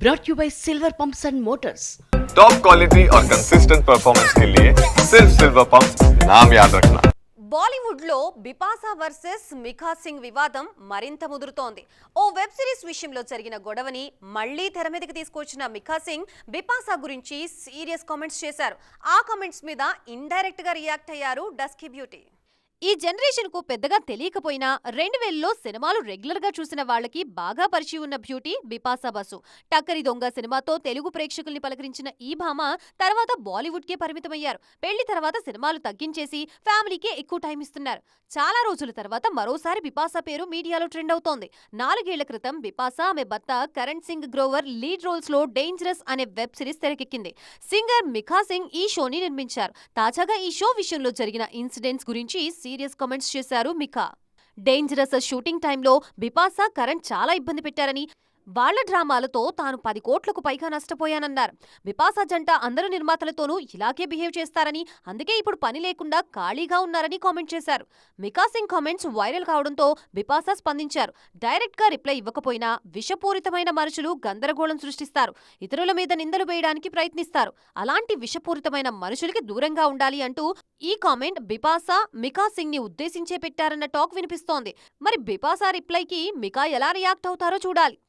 brought you by Silver Pumps and Motors. Top quality और consistent performance के लिए सिर्फ सिल्वर पंप्स नाम याद रखना. బాలీవుడ్ లో బిపాసా వర్సెస్ మిఖా సింగ్ వివాదం మరింత ముదురుతోంది. ఓ వెబ్ సిరీస్ విషయంలో జరిగిన గొడవని మళ్లీ తెర మీదకి తీసుకొచ్చిన మిఖా సింగ్ బిపాసా గురించి సీరియస్ కామెంట్స్ చేశారు. ఆ కామెంట్స్ మీద ఇండైరెక్ట్ గా రియాక్ట్ అయ్యారు డస్కీ బ్యూటీ. ఈ జనరేషన్ కు పెద్దగా తెలియకపోయినా 2000లో సినిమాలు రెగ్యులర్ గా చూసిన వాళ్లకి బాగా పరిచయం ఉన్న బ్యూటీ బిపాసా బసు. టక్కరి దొంగ సినిమాతో తెలుగు ప్రేక్షకుల్ని పలకరించిన ఈ భామ తర్వాత బాలీవుడ్ కే పరిమితమయ్యారు. పెళ్లి తర్వాత సినిమాలు తగ్గించేసి ఫ్యామిలీకే ఎక్కువ టైం ఇస్తున్నారు. చాలా రోజుల తర్వాత మరోసారి బిపాసా పేరు మీడియాలో ట్రెండ్ అవుతోంది. 4 ఏళ్ల క్రితం బిపాసా ఆమె భర్త కరణ్ సింగ్ గ్రోవర్ లీడ్ రోల్స్ లో డేంజరస్ అనే వెబ్ సిరీస్ తెరకెక్కింది. సింగర్ మిఖా సింగ్ ఈ షోని నిర్మించారు. తాజాగా ఈ షో విషయంలో జరిగిన ఇన్సిడెంట్స్ గురించి సీరియస్ కామెంట్స్ చేశారు మిఖా. డేంజరస్ షూటింగ్ టైంలో బిపాసా కరణ్ చాలా ఇబ్బంది పెట్టారని, వాళ్ల డ్రామాలతో తాను 10 కోట్లకు పైగా నష్టపోయానన్నారు. బిపాసా జంట అందరు నిర్మాతలతోనూ ఇలాగే బిహేవ్ చేస్తారని, అందుకే ఇప్పుడు పని లేకుండా ఖాళీగా ఉన్నారని కామెంట్ చేశారు. మిఖా సింగ్ కామెంట్స్ వైరల్ కావడంతో బిపాసా స్పందించారు. డైరెక్ట్ గా రిప్లై ఇవ్వకపోయినా విషపూరితమైన మనుషులు గందరగోళం సృష్టిస్తారు, ఇతరుల మీద నిందలు వేయడానికి ప్రయత్నిస్తారు. అలాంటి విషపూరితమైన మనుషులకి దూరంగా ఉండాలి అంటూ ఈ కామెంట్ బిపాసా మిఖా సింగ్ ని ఉద్దేశించే పెట్టారన్న టాక్ వినిపిస్తోంది. మరి బిపాసా రిప్లైకి మిఖా ఎలా రియాక్ట్ అవుతారో చూడాలి.